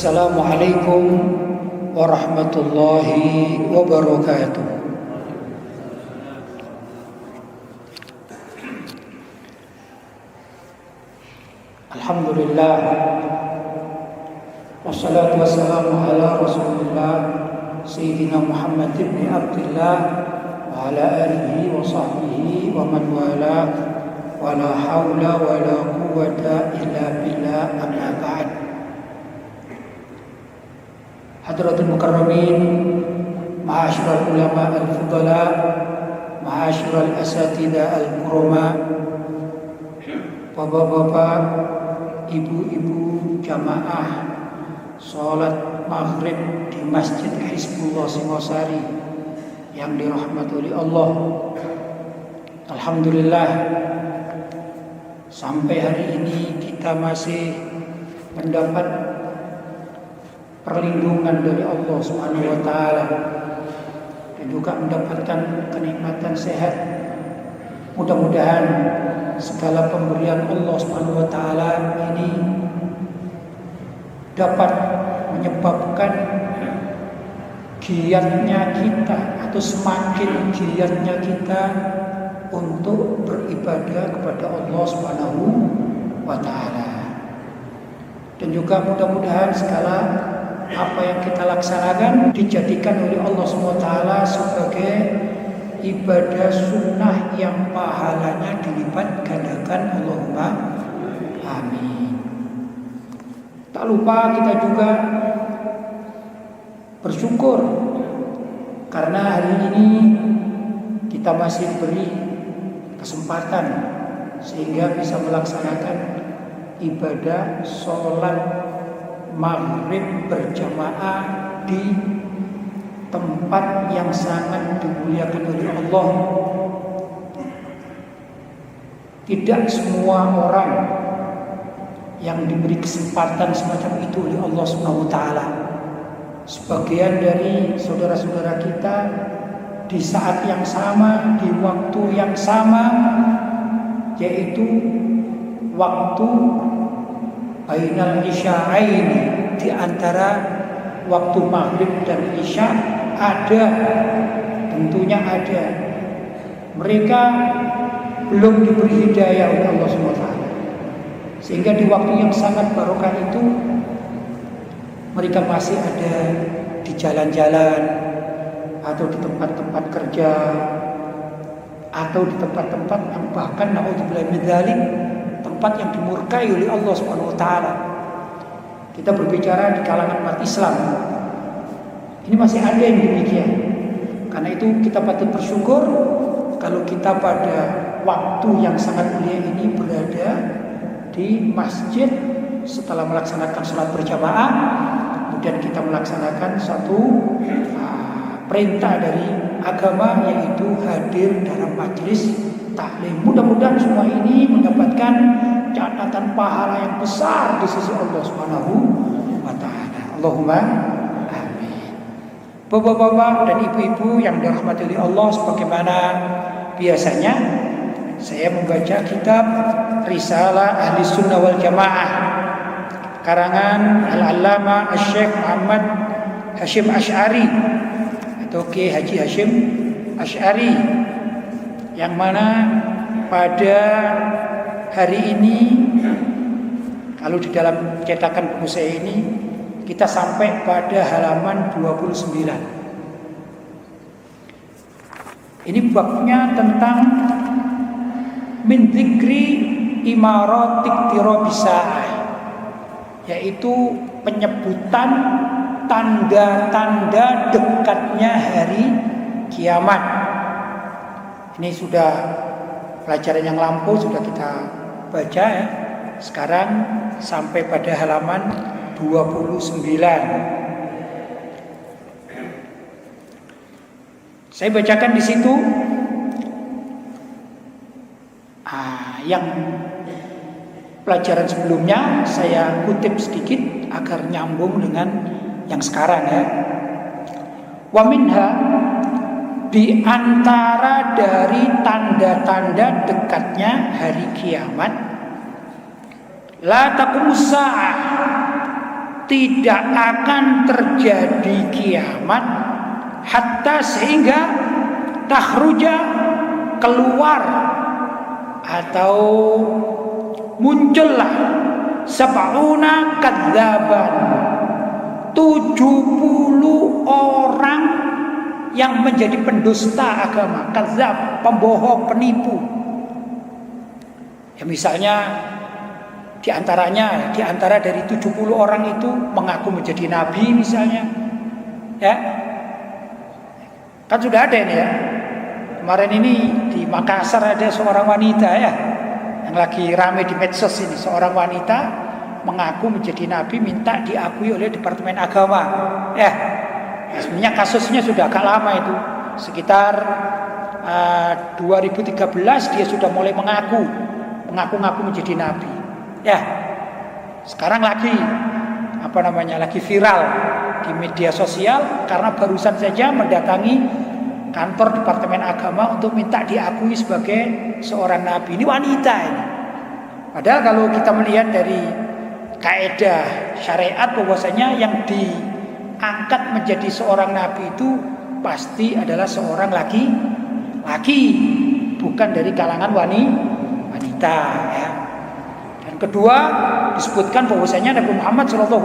Assalamualaikum warahmatullahi wabarakatuh. Alhamdulillah, wassalatu wassalamu ala Rasulillah Sayyidina Muhammad ibn Abdullah wa ala alihi wa sahbihi wa man wala wa la hawla wa la quwwata illa billah, amma ba'd. Hadratul mukarramin, ma'asyiral ulama al-fudala, ma'asyiral asatidah al-kurama, bapak-bapak, ibu-ibu jamaah sholat maghrib di Masjid Hizbullah Singosari yang dirahmati oleh Allah. Alhamdulillah, sampai hari ini kita masih mendapat perlindungan dari Allah Subhanahu wa taala dan juga mendapatkan kenikmatan sehat. Mudah-mudahan segala pemberian Allah Subhanahu wa taala ini dapat menyebabkan giatnya kita atau semakin giatnya kita untuk beribadah kepada Allah Subhanahu wa taala. Dan juga mudah-mudahan segala apa yang kita laksanakan dijadikan oleh Allah SWT sebagai ibadah sunnah yang pahalanya dilipat gandakan. Allahumma amin. Tak lupa kita juga bersyukur karena hari ini kita masih diberi kesempatan sehingga bisa melaksanakan ibadah sholat maghrib berjamaah di tempat yang sangat dimuliakan oleh Allah. Tidak semua orang yang diberi kesempatan semacam itu oleh Allah Subhanahu wa taala. Sebagian dari saudara-saudara kita di saat yang sama, di waktu yang sama, yaitu waktu bainal isya'ain, di antara waktu maghrib dan isya ada, tentunya ada. Mereka belum diberi hidayah oleh Allah SWT, sehingga di waktu yang sangat barokah itu mereka masih ada di jalan-jalan atau di tempat-tempat kerja atau di tempat-tempat yang bahkan naudzubillah min dzalik, tempat yang dimurkai oleh Allah Subhanahu wa taala. Kita berbicara di kalangan umat Islam, ini masih ada yang demikian. Karena itu kita patut bersyukur kalau kita pada waktu yang sangat mulia ini berada di masjid setelah melaksanakan sholat berjamaah, kemudian kita melaksanakan satu perintah dari agama, yaitu hadir dalam majelis taklim. Mudah-mudahan semua ini mendapatkan catatan pahala yang besar di sisi Allah Subhanahu wa taala. Allahumma amin. Bapak-bapak dan ibu-ibu yang dirahmati oleh Allah, sebagaimana biasanya saya membaca kitab Risalah Ahli Sunnah wal Jamaah karangan Al-Allamah Asy-Syaikh Muhammad Hasyim Asy'ari atau Kiai Haji Hasyim Asy'ari, yang mana pada hari ini, kalau di dalam cetakan buku saya ini, kita sampai pada halaman 29. Ini babnya tentang min dzikri imaratik tirabisa'ah, yaitu penyebutan tanda-tanda dekatnya hari kiamat. Ini sudah pelajaran yang lampau, sudah kita baca ya. Sekarang sampai pada halaman 29. Saya bacakan di situ yang pelajaran sebelumnya saya kutip sedikit agar nyambung dengan yang sekarang ya. Wa minha, di antara dari tanda-tanda dekatnya hari kiamat, la taqumus sa'ah, tidak akan terjadi kiamat hatta sehingga takhruja keluar atau muncullah sab'una kadzaban 70 orang yang menjadi pendusta agama, kadzab, pembohong, penipu. Ya misalnya di antara dari 70 orang itu mengaku menjadi nabi misalnya. Ya. Kan sudah ada ini ya. Kemarin ini di Makassar ada seorang wanita ya yang lagi ramai di medsos ini, seorang wanita mengaku menjadi nabi minta diakui oleh Departemen Agama. Ya. Sebenarnya kasusnya sudah agak lama itu. Sekitar 2013 dia sudah mulai mengaku menjadi nabi. Ya. Sekarang lagi lagi viral di media sosial karena barusan saja mendatangi kantor Departemen Agama untuk minta diakui sebagai seorang nabi. Ini wanita ini. Padahal kalau kita melihat dari kaidah syariat bahwasanya yang diangkat menjadi seorang nabi itu pasti adalah seorang laki-laki, bukan dari kalangan wanita ya. Dan kedua disebutkan bahwasanya Nabi Muhammad SAW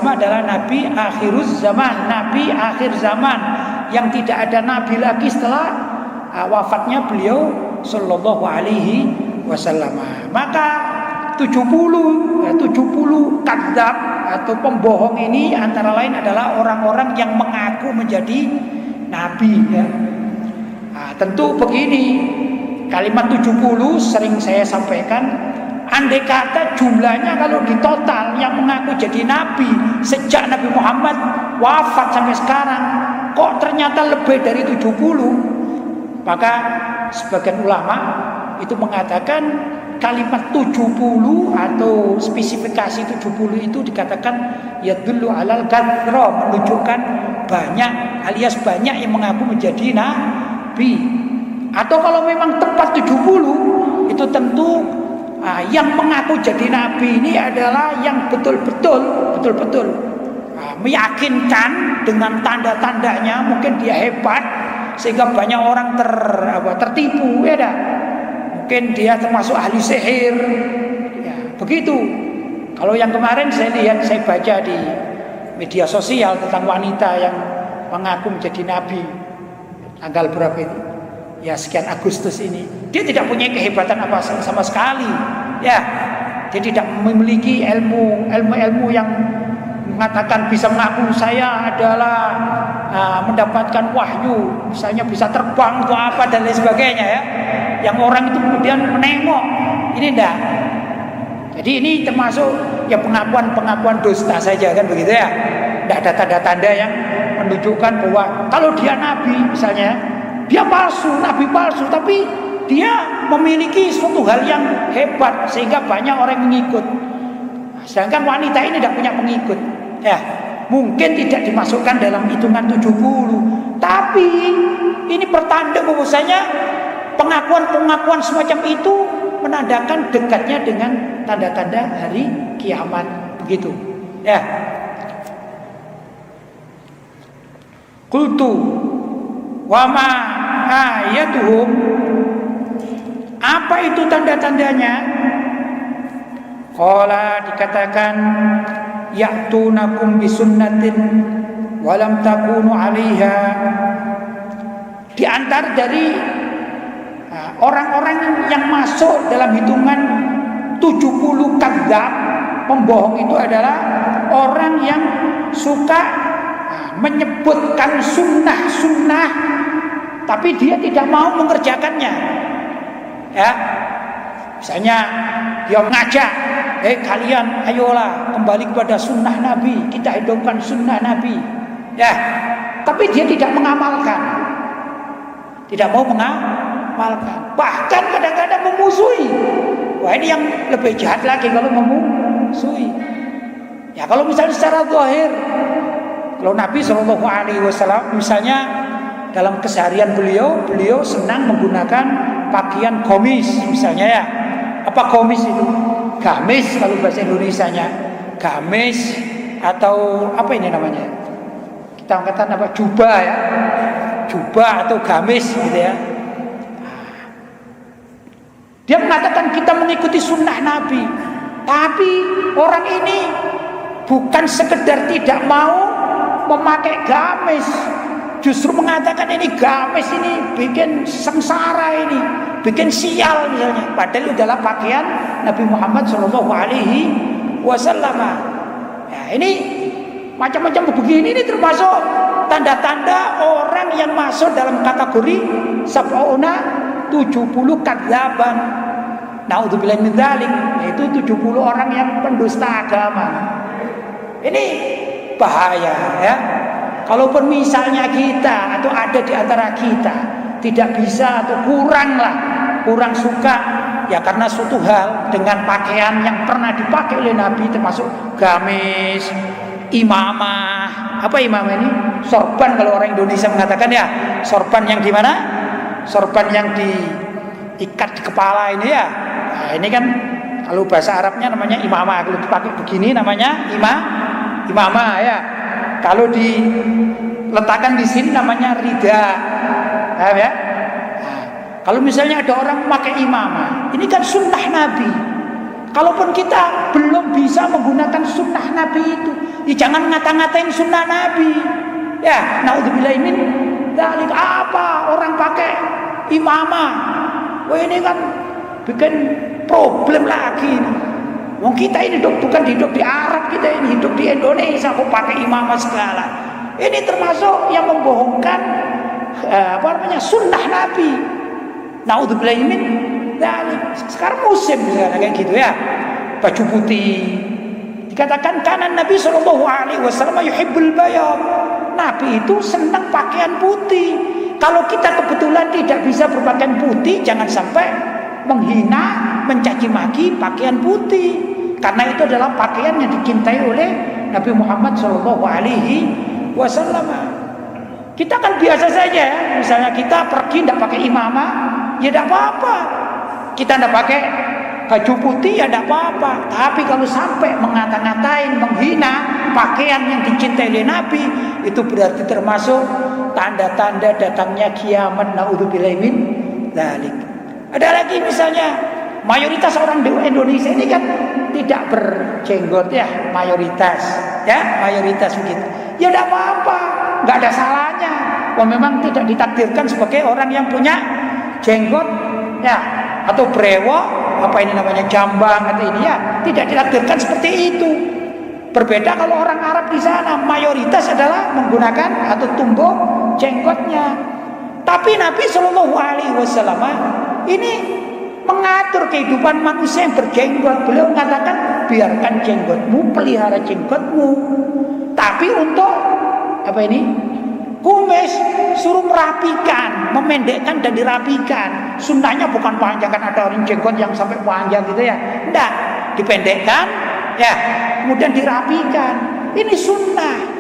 adalah nabi akhiruz zaman, nabi akhir zaman yang tidak ada nabi lagi setelah wafatnya beliau sallallahu alaihi wasallam. Maka 70 kadzab atau pembohong ini antara lain adalah orang-orang yang mengaku menjadi nabi ya. Tentu begini, kalimat 70 sering saya sampaikan, andai kata jumlahnya kalau di total yang mengaku jadi nabi sejak Nabi Muhammad wafat sampai sekarang kok ternyata lebih dari 70, maka sebagian ulama itu mengatakan kalimat 70 atau spesifikasi 70 itu dikatakan yadullu alal kathra, menunjukkan banyak alias banyak yang mengaku menjadi nabi. Atau kalau memang tepat 70 itu tentu yang mengaku jadi nabi ini adalah yang betul-betul meyakinkan dengan tanda-tandanya, mungkin dia hebat sehingga banyak orang tertipu ya dah. Mungkin dia termasuk ahli sihir ya, begitu. Kalau yang kemarin saya baca di media sosial tentang wanita yang mengaku menjadi nabi tanggal berapa itu ya, sekian Agustus ini, dia tidak punya kehebatan apa sama sekali ya. Dia tidak memiliki ilmu yang mengatakan bisa mengaku saya adalah mendapatkan wahyu, misalnya bisa terbang atau apa dan lain sebagainya ya, yang orang itu kemudian menengok. Ini enggak. Jadi ini termasuk ya pengakuan dusta saja kan begitu ya. Enggak ada tanda-tanda yang menunjukkan bahwa kalau dia nabi misalnya, dia palsu, nabi palsu, tapi dia memiliki suatu hal yang hebat sehingga banyak orang mengikut. Sedangkan wanita ini tidak punya pengikut. Ya, mungkin tidak dimasukkan dalam hitungan 70, tapi ini pertanda bahwasanya pengakuan semacam itu menandakan dekatnya dengan tanda-tanda hari kiamat begitu. Ya. Qultu wa ma ayatuhum, apa itu tanda-tandanya? Qala, dikatakan ya'tunakum bisunnatin walam takunu 'alaiha. Di antara dari orang-orang yang masuk dalam hitungan 70 kadzab, pembohong itu adalah orang yang suka menyebutkan sunnah tapi dia tidak mau mengerjakannya ya. Misalnya dia mengajak, kalian ayolah kembali kepada sunnah Nabi, kita hidupkan sunnah Nabi ya, tapi dia tidak mengamalkan, tidak mau mengamalkan, bahkan kadang-kadang memusuhi. Wah, ini yang lebih jahat lagi kalau memusuhi ya. Kalau misalnya secara zahir, kalau Nabi SAW misalnya dalam keseharian beliau senang menggunakan pakaian komis misalnya ya. Apa komis itu? Gamis kalau bahasa Indonesianya. Gamis atau apa ini namanya? Kita katakan apa? Jubah ya. Jubah atau gamis gitu ya. Dia mengatakan kita mengikuti sunnah Nabi. Tapi orang ini bukan sekedar tidak mau memakai gamis, justru mengatakan ini gamis ini bikin sengsara, ini bikin sial misalnya. Padahal itu adalah pakaian Nabi Muhammad SAW. Ya, ini macam-macam begini, ini termasuk tanda-tanda orang yang masuk dalam kategori sab'una 70 kadzaban. Naudzubillah min dzalik, yaitu 70 orang yang pendusta agama. Ini bahaya ya. Kalaupun misalnya kita atau ada di antara kita tidak bisa atau kurang suka ya karena suatu hal dengan pakaian yang pernah dipakai oleh Nabi, termasuk gamis, imamah. Apa imamah ini? Sorban kalau orang Indonesia mengatakan ya. Sorban yang di mana? Sorban yang diikat di kepala ini ya. Nah, ini kan kalau bahasa Arabnya namanya imamah. Kalau dipakai begini namanya imamah ya. Kalau diletakkan di sini namanya rida. Ya. Nah, kalau misalnya ada orang memakai imamah, ini kan sunnah Nabi. Kalaupun kita belum bisa menggunakan sunnah Nabi itu, ya jangan ngata-ngatain sunnah Nabi. Ya, naudzubillah min dzalik. Apa orang pakai imamah? Wah, ini kan bikin problem lagi ini. Wong kita ini bukan hidup di Arab, kita ini hidup di Indonesia kok pakai imamah segala. Ini termasuk yang membohongkan sunnah Nabi. Naudzubillah min dzalik. Sekarang musim misalnya kayak gitu ya. Baju putih. Dikatakan kanan Nabi SAW yuhibbul bayad. Nabi itu senang pakaian putih. Kalau kita kebetulan tidak bisa berpakaian putih, jangan sampai menghina, mencaci maki pakaian putih. Karena itu adalah pakaian yang dicintai oleh Nabi Muhammad SAW. Kita kan biasa saja ya. Misalnya kita pergi tidak pakai imamah, ya tidak apa-apa. Kita tidak pakai baju putih, ya tidak apa-apa. Tapi kalau sampai mengata-ngatain, menghina pakaian yang dicintai oleh Nabi, itu berarti termasuk tanda-tanda datangnya kiamat. Naudzubillah min dzalik. Ada lagi misalnya mayoritas orang di Indonesia ini kan tidak berjenggot ya, mayoritas begitu. Ya tidak apa-apa, nggak ada salahnya. Wah, memang tidak ditakdirkan sebagai orang yang punya jenggot ya atau brewok, apa ini namanya jambang atau ini ya, tidak ditakdirkan seperti itu. Berbeda kalau orang Arab di sana mayoritas adalah menggunakan atau tumbuh jenggotnya. Tapi Nabi SAW ini mengatur kehidupan manusia yang berjenggot. Beliau mengatakan biarkan jenggotmu, pelihara jenggotmu. Tapi untuk apa ini? Kumis suruh merapikan, memendekkan dan dirapikan. Sunnahnya bukan panjang, kan ada orang jenggot yang sampai panjang gitu ya. Enggak, dipendekkan ya, kemudian dirapikan. Ini sunnah.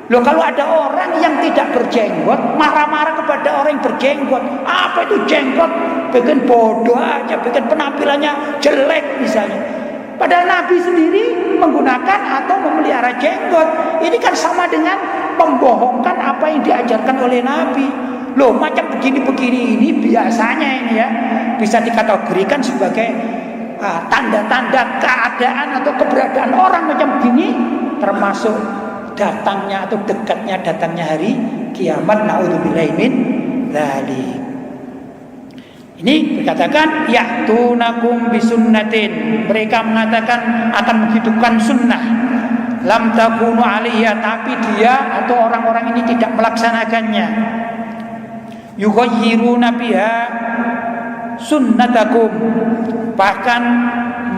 Loh, kalau ada orang yang tidak berjenggot marah-marah kepada orang yang berjenggot, apa itu jenggot? Bikin bodoh aja, bikin penampilannya jelek misalnya. Padahal Nabi sendiri menggunakan atau memelihara jenggot. Ini kan sama dengan membohongkan apa yang diajarkan oleh Nabi. Loh, macam begini-begini ini biasanya ini ya bisa dikategorikan sebagai tanda-tanda keadaan atau keberadaan orang macam begini, termasuk datangnya atau datangnya hari kiamat. Naudzubillahi min dzalik. Ini dikatakan ya'tunakum bisunnatin, mereka mengatakan akan menghidupkan sunnah, lam takunu alaiha, tapi dia atau orang-orang ini tidak melaksanakannya. Yughayyiruna biha sunnatakum, bahkan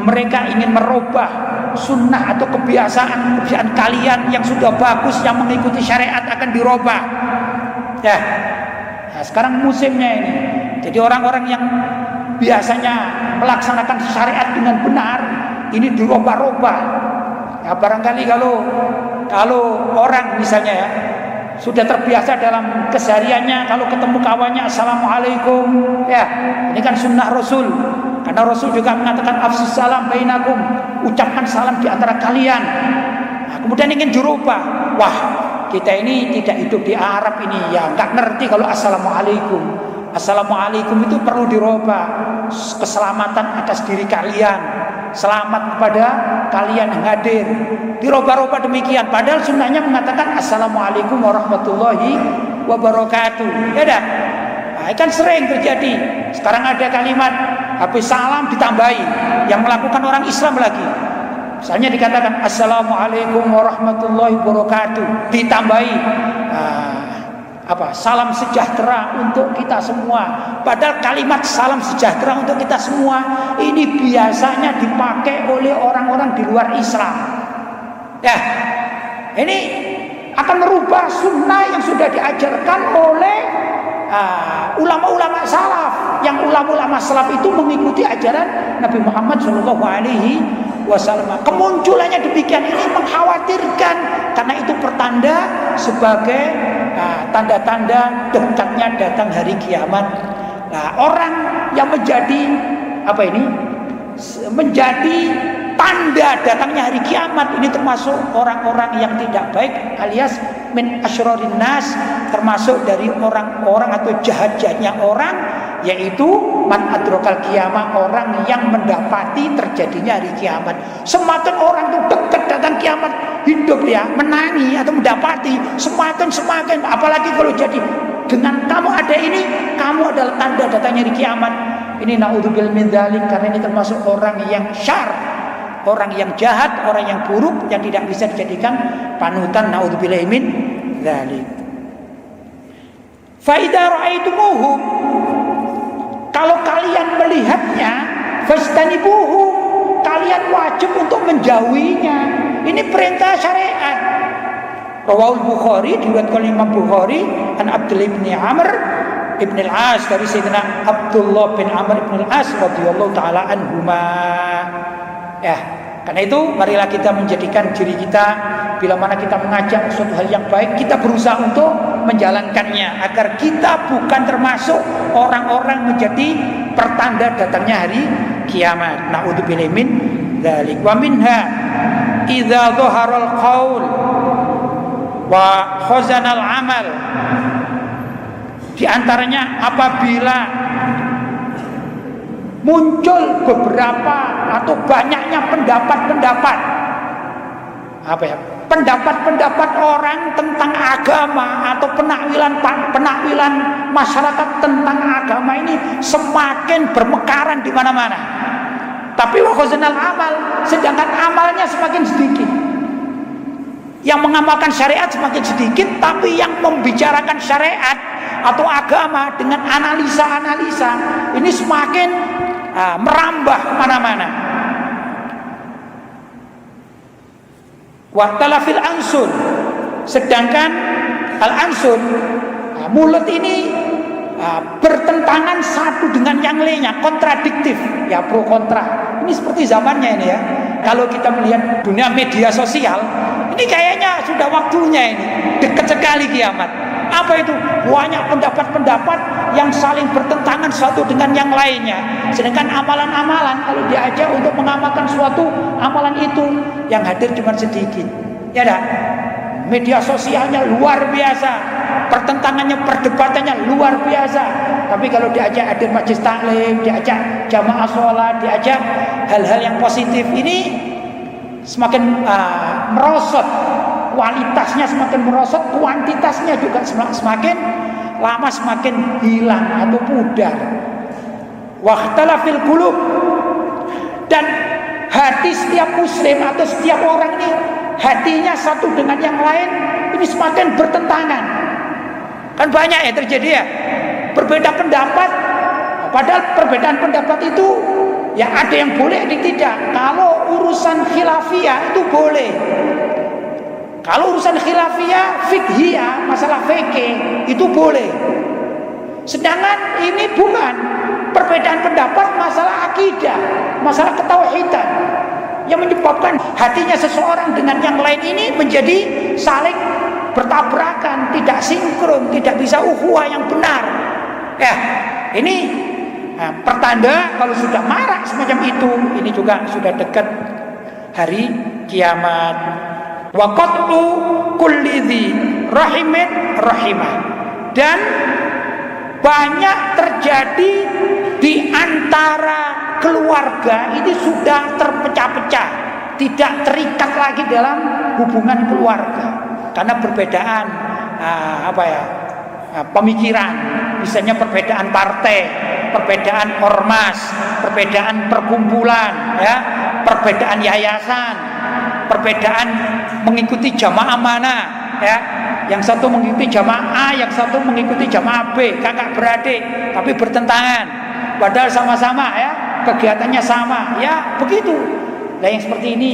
mereka ingin merubah sunnah atau kebiasaan kalian yang sudah bagus, yang mengikuti syariat akan dirubah ya. Nah, sekarang musimnya ini. Jadi orang-orang yang biasanya melaksanakan syariat dengan benar ini dirubah-rubah. Ya, barangkali kalau orang misalnya ya sudah terbiasa dalam kesehariannya kalau ketemu kawannya assalamualaikum ya, ini kan sunnah Rasul. Karena Rasul juga mengatakan afsus salam bainakum, ucapkan salam di antara kalian. Nah, kemudian ingin dirubah. Wah, kita ini tidak hidup di Arab ini, ya nggak ngerti kalau assalamualaikum. Assalamualaikum itu perlu dirubah. Keselamatan atas diri kalian, selamat kepada kalian yang hadir. Dirubah-rubah demikian. Padahal sunnahnya mengatakan assalamualaikum warahmatullahi wabarakatuh. Ya dah. Nah, kan sering terjadi. Sekarang ada kalimat habis salam ditambahi, yang melakukan orang Islam lagi. Misalnya dikatakan assalamualaikum warahmatullahi wabarakatuh, ditambahi salam sejahtera untuk kita semua. Padahal kalimat salam sejahtera untuk kita semua ini biasanya dipakai oleh orang-orang di luar Islam. Ya, ini akan merubah sunnah yang sudah diajarkan oleh ulama-ulama salaf. Yang ulama-ulama salaf itu mengikuti ajaran Nabi Muhammad SAW. Kemunculannya demikian ini mengkhawatirkan, karena itu pertanda sebagai tanda-tanda dekatnya datang hari kiamat. Nah, orang yang menjadi tanda datangnya hari kiamat ini termasuk orang-orang yang tidak baik, alias min asyrarin nas, termasuk dari orang-orang atau jahat-jahatnya orang, yaitu man adrokal kiamah, orang yang mendapati terjadinya hari kiamat. Semakin orang itu dekat datang kiamat, hidup dia menangi atau mendapati, semakin apalagi kalau jadi dengan kamu ada ini, kamu adalah tanda datangnya hari kiamat. Ini naudzubillah min dzalik, karena ini termasuk orang yang syar, orang yang jahat, orang yang buruk, yang tidak bisa dijadikan panutan. Naudzubillah min dzalik. Fa idza ra'aitumuhum, kalau kalian melihatnya, fastanibuhum, kalian wajib untuk menjauhinya. Ini perintah syariat. Rawahul Bukhari, diriwayatkan Imam Bukhari, an Abdullah bin Amr ibn al-As, dari Sayyidina Abdullah bin Amr ibn al-As radhiyallahu taala anhuma. Ya, karena itu marilah kita menjadikan diri kita, bila mana kita mengajak suatu hal yang baik, kita berusaha untuk menjalankannya, agar kita bukan termasuk orang-orang menjadi pertanda datangnya hari kiamat. Na'udzubillahi min dzalik. Wa minha idza dhaharal qaul wa khazanal amal. Di antaranya apabila muncul beberapa atau banyaknya pendapat-pendapat, pendapat-pendapat orang tentang agama atau penakwilan masyarakat tentang agama ini semakin bermekaran di mana-mana. Tapi wa khazanal amal, sedangkan amalnya semakin sedikit. Yang mengamalkan syariat semakin sedikit, tapi yang membicarakan syariat atau agama dengan analisa-analisa ini semakin merambah kemana-mana. Waqtalafil ansun, sedangkan al-ansun, mulut ini bertentangan satu dengan yang lainnya, kontradiktif, ya pro kontra. Ini seperti zamannya ini ya. Kalau kita melihat dunia media sosial, ini kayaknya sudah waktunya ini, dekat sekali kiamat. Apa itu? Banyak pendapat-pendapat yang saling bertentangan satu dengan yang lainnya. Sedangkan amalan-amalan, kalau diajak untuk mengamalkan suatu amalan itu, yang hadir cuma sedikit. Ya dah. Media sosialnya luar biasa, pertentangannya, perdebatannya luar biasa. Tapi kalau diajak hadir majelis taklim, diajak jamaah sholat, diajak hal-hal yang positif, ini semakin merosot. Kualitasnya semakin merosot, kuantitasnya juga semakin lama semakin hilang atau pudar. Waqtalafil qulub, dan hati setiap muslim atau setiap orang ini, hatinya satu dengan yang lain ini semakin bertentangan. Kan banyak ya terjadi ya, berbeda pendapat. Padahal perbedaan pendapat itu ya ada yang boleh, ada yang tidak. Kalau urusan khilafiyah itu boleh. Kalau urusan khilafiyah, fiqhiyah, masalah fikih itu boleh. Sedangkan ini bukan, perbedaan pendapat masalah akidah, masalah ketauhidan, yang menyebabkan hatinya seseorang dengan yang lain ini menjadi saling bertabrakan, tidak sinkron, tidak bisa ukhuwah yang benar. Ya, ini pertanda kalau sudah marak semacam itu, ini juga sudah dekat hari kiamat. Wa qat'u kulli dzi rahimin rahimah. Dan banyak terjadi di antara keluarga ini sudah terpecah-pecah, tidak terikat lagi dalam hubungan keluarga karena perbedaan pemikiran, misalnya perbedaan partai, perbedaan ormas, perbedaan perkumpulan, ya, perbedaan yayasan, perbedaan mengikuti jamaah mana, ya. Yang satu mengikuti jamaah A, yang satu mengikuti jamaah B, kakak beradik, tapi bertentangan. Padahal sama-sama, ya, kegiatannya sama, ya begitu. Nah yang seperti ini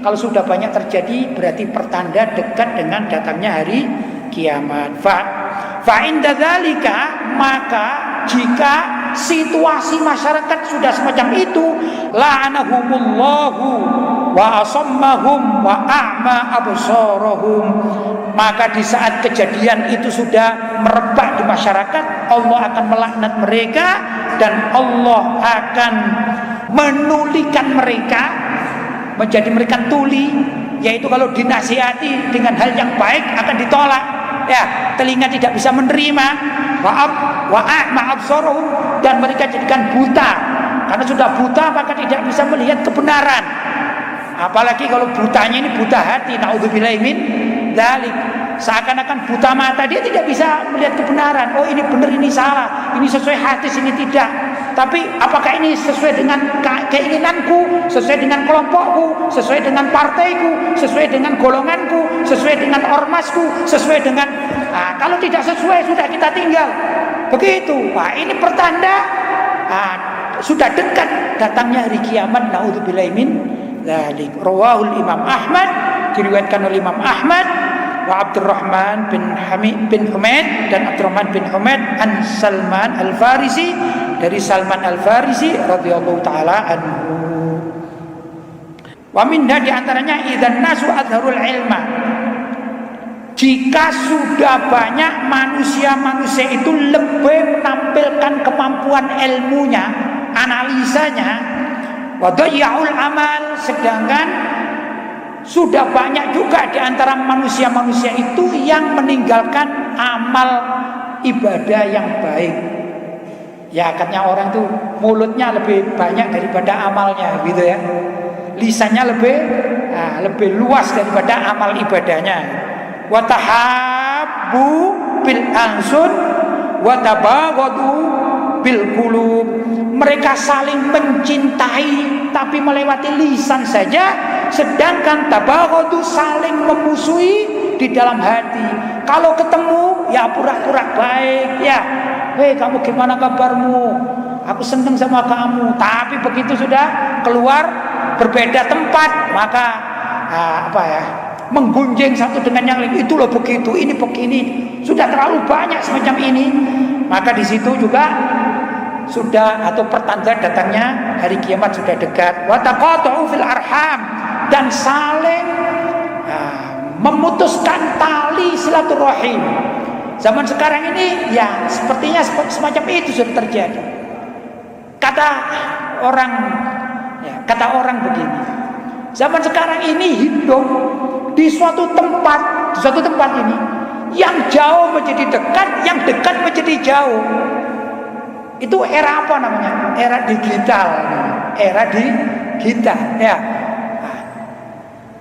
kalau sudah banyak terjadi berarti pertanda dekat dengan datangnya hari kiamat. Fa inda dzalika, maka jika situasi masyarakat sudah semacam itu, la'anahumullahu wa asammahum wa a'ma absarahum, maka di saat kejadian itu sudah merebak di masyarakat, Allah akan melaknat mereka dan Allah akan menulikan mereka, menjadi mereka tuli, yaitu kalau dinasihati dengan hal yang baik akan ditolak, ya, telinga tidak bisa menerima, wa absaruhum, dan mereka jadikan buta, karena sudah buta maka tidak bisa melihat kebenaran. Apalagi kalau butanya ini buta hati, naudzubillahi min dzalik, seakan-akan buta mata, dia tidak bisa melihat kebenaran. Oh ini benar, ini salah, ini sesuai hadis, ini tidak. Tapi apakah ini sesuai dengan keinginanku, sesuai dengan kelompokku, sesuai dengan partaiku, sesuai dengan golonganku, sesuai dengan ormasku, sesuai dengan kalau tidak sesuai sudah kita tinggal. Begitu. Wah, ini pertanda sudah dekat datangnya hari kiamat, naudzubillahi min dzalik. Rawahul Imam Ahmad, diriwayatkan oleh Imam Ahmad wa Abdurrahman bin Humaid dan Abdurrahman bin Humaid an Salman Al-Farisi, dari Salman Al-Farisi radhiyallahu taala anhu. Wa minha, di antaranya idzan nasu adharul ilma, jika sudah banyak manusia-manusia itu lebih menampilkan kemampuan ilmunya, analisanya, wa dhayya'ul amal, sedangkan sudah banyak juga di antara manusia-manusia itu yang meninggalkan amal ibadah yang baik. Ya katanya orang tuh mulutnya lebih banyak daripada amalnya, gitu ya. Lisannya lebih luas daripada amal ibadahnya. Wa tahabbu bil ansun wa tabaghadu bil qulub. Mereka saling mencintai tapi melewati lisan saja, sedangkan tabaghadu saling memusuhi di dalam hati. Kalau ketemu ya pura-pura baik, ya, hei kamu gimana kabarmu? Aku senang sama kamu. Tapi begitu sudah keluar berbeda tempat, maka menggunjing satu dengan yang lain. Itu loh begitu, ini begini. Sudah terlalu banyak semacam ini. Maka di situ juga sudah atau pertanda datangnya hari kiamat sudah dekat. Wa taqatu fil arham, dan saling memutuskan tali silaturahim. Zaman sekarang ini ya sepertinya semacam itu sudah terjadi. Kata orang begini, zaman sekarang ini hidup di suatu tempat ini, yang jauh menjadi dekat, yang dekat menjadi jauh. Itu era apa namanya? Era digital. Ya.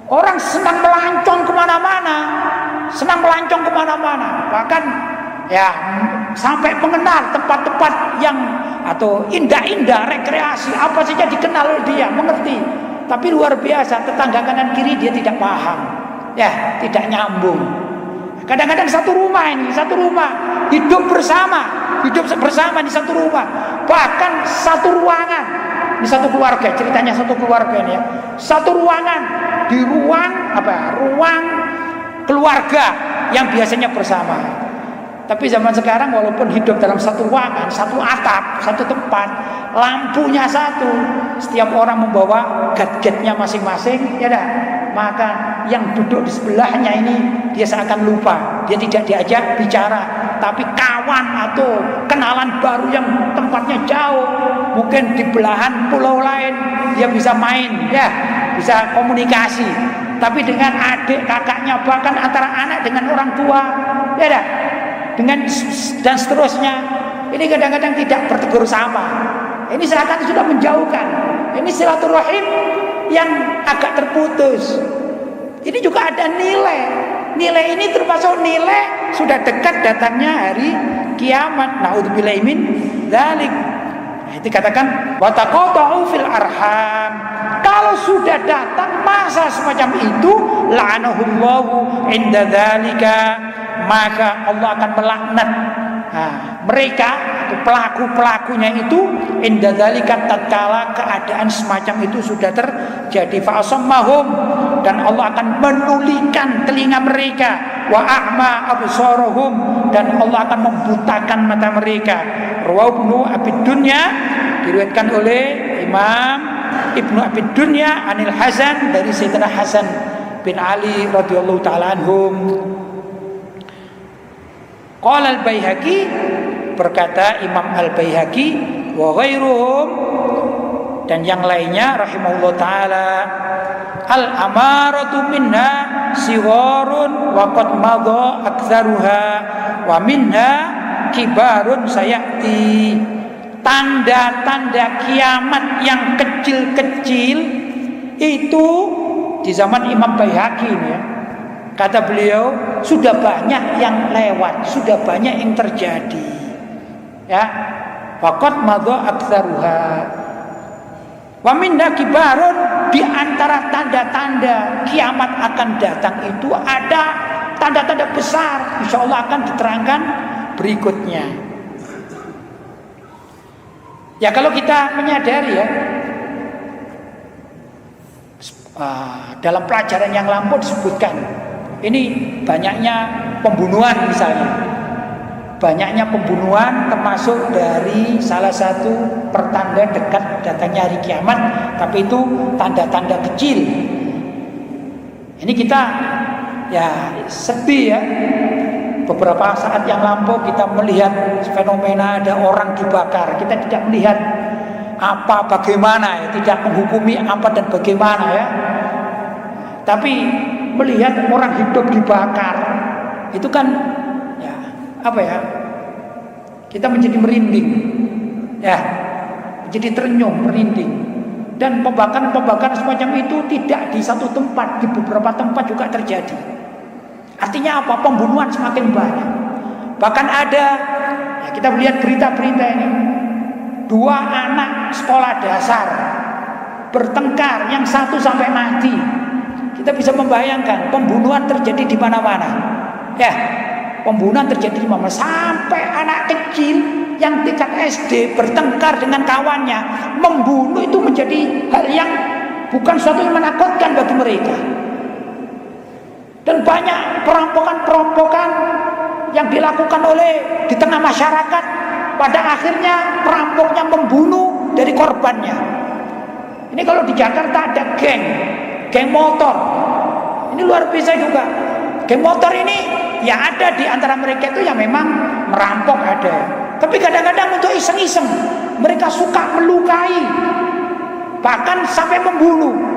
Orang senang melancong kemana-mana, bahkan ya sampai mengenal tempat-tempat yang atau indah-indah rekreasi apa saja dikenal oleh dia, mengerti. Tapi luar biasa, tetangga kanan kiri dia tidak paham, ya, tidak nyambung. Kadang-kadang satu rumah hidup bersama di satu rumah, bahkan satu ruangan. Ini satu keluarga, ceritanya satu keluarga ini ya. Satu ruangan, di ruang keluarga yang biasanya bersama. Tapi zaman sekarang walaupun hidup dalam satu ruangan, satu atap, satu tempat, lampunya satu, setiap orang membawa gadgetnya masing-masing, ya dah. Maka yang duduk di sebelahnya ini dia seakan lupa, dia tidak diajak bicara, tapi kawan atau kenalan baru yang tempatnya jauh, mungkin di belahan pulau lain, dia bisa main, ya, bisa komunikasi. tapi dengan adik kakaknya, bahkan antara anak dengan orang tua, ya dah, dengan dan seterusnya. Ini kadang-kadang tidak bertegur sapa. Ini seakan sudah menjauhkan. Ini silaturahim yang agak terputus. Ini juga ada nilai. Nilai ini termasuk nilai sudah dekat datangnya hari kiamat. Naudzubillahi min dzalik. Itu katakan wa taqata'u fil arham. Kalau sudah datang masa semacam itu, la'anahullahu inda dzalika, maka Allah akan melaknat mereka atau pelaku-pelakunya itu inda dzalika, tatkala keadaan semacam itu sudah terjadi. Fa'asammahum, dan Allah akan menulikan telinga mereka, wa a'ma absarahum, dan Allah akan membutakan mata mereka. Rawahu Ibnu Abi Dunya, diriwayatkan oleh Imam Ibnu Abi Dunya anil Hasan, dari Sayyidina Hasan bin Ali radhiyallahu taala anhum. Qala al-Baihaqi, berkata Imam al-Baihaqi, wa ghairuhum, dan yang lainnya rahimahullah taala, al-amaratu minha sigharun wa qad madha aktsaruha wa minha kibarun sayati. Tanda-tanda kiamat yang kecil-kecil itu di zaman Imam Baihaqi ini ya, kata beliau, sudah banyak yang lewat, sudah banyak yang terjadi. Ya, waqad madha aktsaruha. Wa minna kibarun, di antara tanda-tanda kiamat akan datang itu ada tanda-tanda besar, insyaallah akan diterangkan berikutnya. Ya, kalau kita menyadari ya, dalam pelajaran yang lampau disebutkan ini banyaknya pembunuhan misalnya. Banyaknya pembunuhan termasuk dari salah satu pertanda dekat datangnya hari kiamat, tapi itu tanda-tanda kecil. Ini kita ya sedih ya. Beberapa saat yang lampau kita melihat fenomena ada orang dibakar. Kita tidak melihat apa bagaimana ya, tidak menghukumi apa dan bagaimana ya. Tapi melihat orang hidup dibakar itu kan ya apa ya, kita menjadi merinding ya, menjadi terenyuh, merinding. Dan pembakaran-pembakaran semacam itu tidak di satu tempat, di beberapa tempat juga terjadi. Artinya apa? Pembunuhan semakin banyak. Bahkan ada ya, kita melihat berita-berita ini, 2 anak sekolah dasar bertengkar, yang satu sampai mati. Kita bisa membayangkan pembunuhan terjadi di mana-mana. Ya, pembunuhan terjadi di mana-mana. Sampai anak kecil yang tingkat SD bertengkar dengan kawannya, membunuh itu menjadi hal yang bukan suatu yang menakutkan bagi mereka. Dan banyak perampokan-perampokan yang dilakukan oleh di tengah masyarakat, pada akhirnya perampoknya membunuh dari korbannya. Ini kalau di Jakarta ada geng motor. Ini luar biasa juga. Geng motor ini ya ada di antara mereka itu yang memang merampok ada. Tapi kadang-kadang untuk iseng-iseng mereka suka melukai, bahkan sampai membunuh.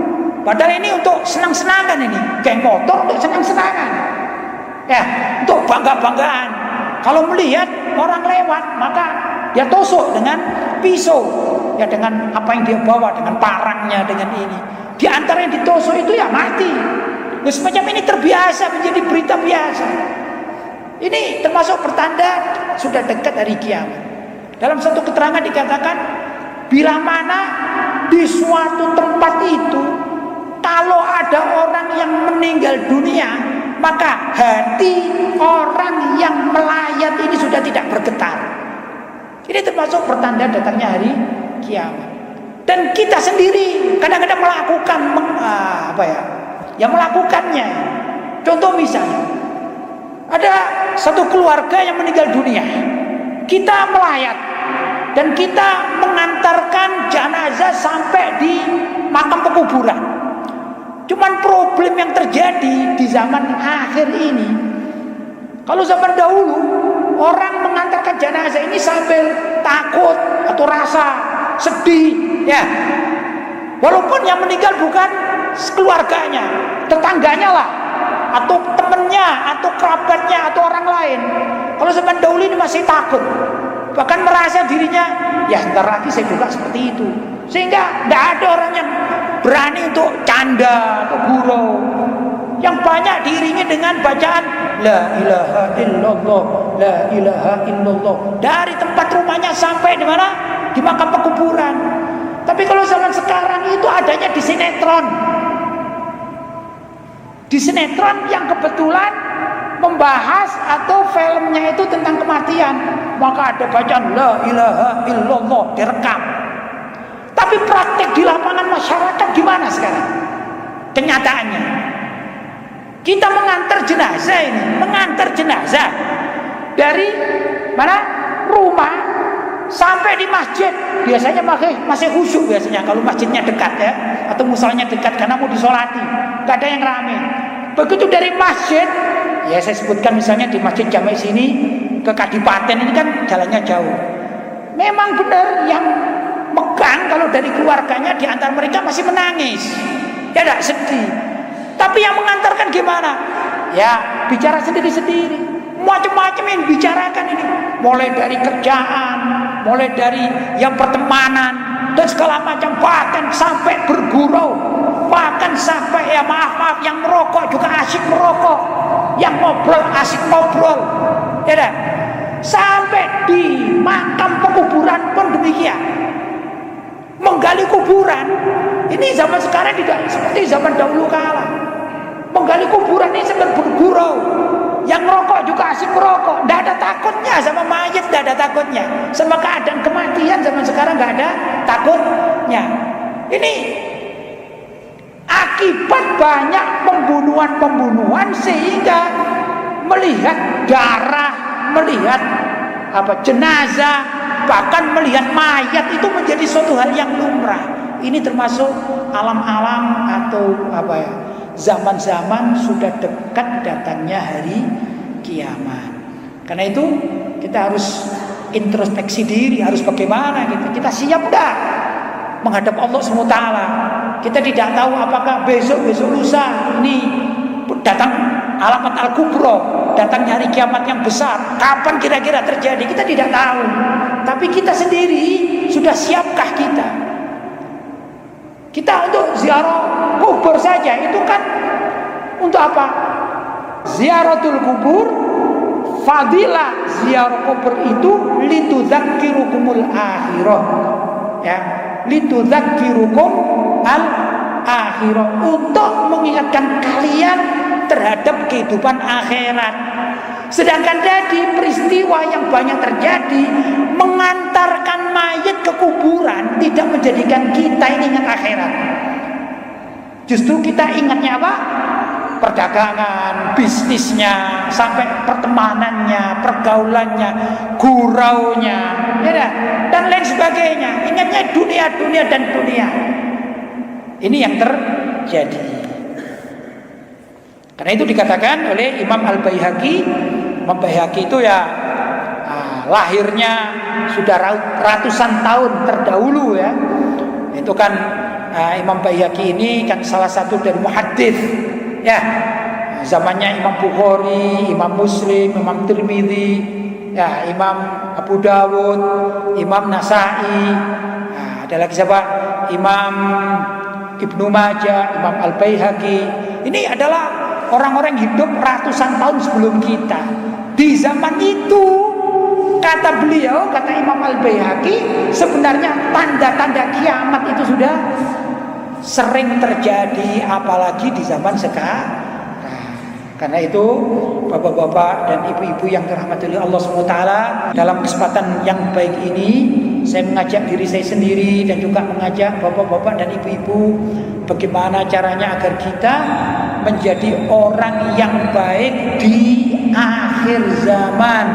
Padahal ini untuk senang-senangan, ini geng motor untuk senang-senangan. Ya, untuk bangga-banggaan. Kalau melihat orang lewat, maka dia tusuk dengan pisau. Ya, dengan apa yang dia bawa, dengan parangnya, dengan ini. Di antara yang ditusuk itu ya mati. Nah, semacam ini terbiasa, menjadi berita biasa. Ini termasuk pertanda sudah dekat hari kiamat. Dalam satu keterangan dikatakan, bila mana di suatu tempat itu kalau ada orang yang meninggal dunia, maka hati orang yang melayat ini sudah tidak bergetar. Ini termasuk pertanda datangnya hari kiamat. Dan kita sendiri kadang-kadang melakukan melakukannya. Contoh misalnya, ada satu keluarga yang meninggal dunia, kita melayat dan kita mengantarkan jenazah sampai di makam pekuburan. Cuman problem yang terjadi di zaman akhir ini, kalau zaman dahulu orang mengantarkan jenazah ini sambil takut atau rasa sedih, ya. Walaupun yang meninggal bukan keluarganya, tetangganya lah, atau temennya, atau kerabatnya, atau orang lain. Kalau zaman dahulu ini masih takut, bahkan merasa dirinya, ya sebentar lagi saya juga seperti itu. Sehingga tidak ada orang yang berani untuk canda atau gurau. Yang banyak diiringi dengan bacaan La ilaha illallah, La ilaha illallah, dari tempat rumahnya sampai di mana? Di makam pekuburan. Tapi kalau zaman sekarang itu adanya di sinetron. Di sinetron yang kebetulan membahas atau filmnya itu tentang kematian, maka ada bacaan La ilaha illallah direkam. Tapi praktek di lapangan masyarakat gimana sekarang? Kenyataannya kita mengantar jenazah dari mana? Rumah sampai di masjid. Biasanya masih khusyuk biasanya kalau masjidnya dekat ya, atau musolanya dekat karena mau disolati, nggak ada yang rame. Begitu dari masjid, ya saya sebutkan misalnya di masjid Jami sini ke Kadipaten ini kan jalannya jauh. Memang benar yang megang kalau dari keluarganya di antara mereka masih menangis, ya tidak sedih. Tapi yang mengantarkan gimana? Ya bicara sendiri-sendiri, macam-macam yang dibicarakan ini, mulai dari kerjaan, mulai dari yang pertemanan dan segala macam, bahkan sampai bergurau, bahkan sampai ya maaf yang merokok juga asik merokok, yang ngobrol asik ngobrol, ya dah. Sampai di makam pekuburan pun demikian, menggali kuburan. Ini zaman sekarang tidak seperti zaman dahulu kala. Menggali kuburan ini sambil bergurau. Yang merokok juga asik merokok. Tidak ada takutnya sama mayat, tidak ada takutnya. Sama keadaan kematian zaman sekarang tidak ada takutnya. Ini akibat banyak pembunuhan sehingga melihat darah, melihat jenazah, bahkan melihat mayat itu menjadi suatu hal yang lumrah. Ini termasuk alam-alam atau zaman-zaman sudah dekat datangnya hari kiamat. Karena itu kita harus introspeksi diri, harus bagaimana gitu. Kita siap dah menghadap Allah SWT. Kita tidak tahu apakah besok lusa ini datang alamat al-kubro, datangnya hari kiamat yang besar. Kapan kira-kira terjadi? Kita tidak tahu. Tapi kita sendiri sudah siapkah kita? Kita untuk ziarah kubur saja itu kan untuk apa? Ziaratul kubur, fadilah ziarah kubur itu litudzakirukumul akhirah. Ya, litudzakirukum al akhirah, untuk mengingatkan kalian terhadap kehidupan akhirat. Sedangkan tadi peristiwa yang banyak terjadi mengantarkan mayat ke kuburan tidak menjadikan kita ini ingat akhirat. Justru kita ingatnya apa? Perdagangan, bisnisnya, sampai pertemanannya, pergaulannya, guraunya, ya, dan lain sebagainya. Ingatnya dunia dan dunia. Ini yang terjadi. Karena itu dikatakan oleh Imam Al-Baihaqi. Imam Baihaqi itu ya lahirnya sudah ratusan tahun terdahulu ya. Itu kan Imam Baihaqi ini kan salah satu dari muhaddits ya. Zamannya Imam Bukhari, Imam Muslim, Imam Tirmidzi, ya, Imam Abu Dawud, Imam Nasai. Ada lagi siapa? Imam Ibnu Majah, Imam Al-Baihaqi. Ini adalah orang-orang hidup ratusan tahun sebelum kita. Di zaman itu, kata beliau, kata Imam Al-Baihaqi, sebenarnya tanda-tanda kiamat itu sudah sering terjadi, apalagi di zaman sekarang. Karena itu, bapak-bapak dan ibu-ibu yang dirahmati oleh Allah SWT, dalam kesempatan yang baik ini, saya mengajak diri saya sendiri dan juga mengajak bapak-bapak dan ibu-ibu, bagaimana caranya agar kita menjadi orang yang baik di akhir zaman.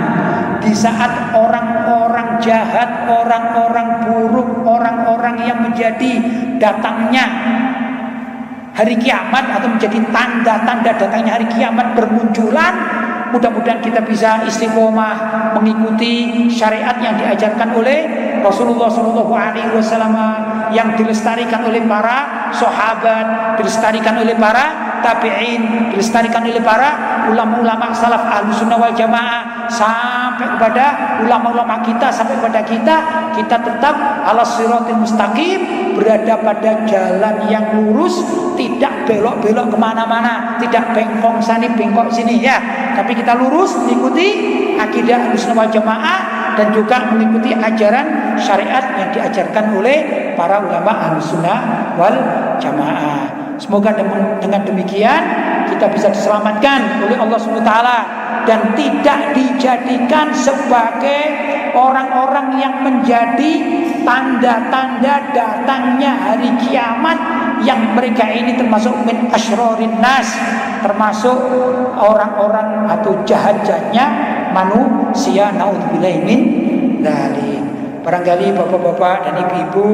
Di saat orang-orang jahat, orang-orang buruk, orang-orang yang menjadi datangnya hari kiamat atau menjadi tanda-tanda datangnya hari kiamat bermunculan, mudah-mudahan kita bisa istiqomah mengikuti syariat yang diajarkan oleh Rasulullah SAW, yang dilestarikan oleh para sahabat, dilestarikan oleh para tabi'in, dilestarikan oleh para ulama-ulama salaf Ahlussunnah wal Jamaah, sampai kepada ulama-ulama kita, sampai kepada kita tetap ala siratil mustaqim, berada pada jalan yang lurus, tidak belok-belok kemana-mana, tidak bengkok sini bengkok sini ya, tapi kita lurus mengikuti akidah Ahlussunnah wal Jamaah dan juga mengikuti ajaran syariat yang diajarkan oleh para ulama Ahlussunnah wal Jamaah. Semoga dengan demikian kita bisa diselamatkan oleh Allah SWT dan tidak dijadikan sebagai orang-orang yang menjadi tanda-tanda datangnya hari kiamat, yang mereka ini termasuk min asyrorin nas, termasuk orang-orang atau jahat-jahatnya manusia, naudzubillahi min dzalik. Barangkali bapak-bapak dan ibu-ibu,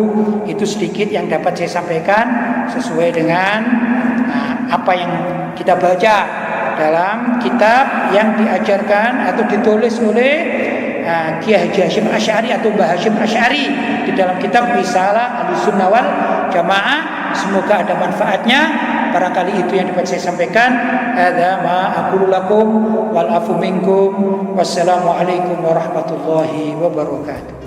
itu sedikit yang dapat saya sampaikan sesuai dengan apa yang kita baca dalam kitab yang diajarkan atau ditulis oleh Kiai Haji Hasyim Asy'ari atau Mbah Hasyim Asy'ari di dalam kitab Risalah Ahlussunnah wal Jamaah. Semoga ada manfaatnya. Barangkali itu yang dapat saya sampaikan. Hadza ma aqulu lakum wal afu minkum. Wassalamualaikum warahmatullahi wabarakatuh.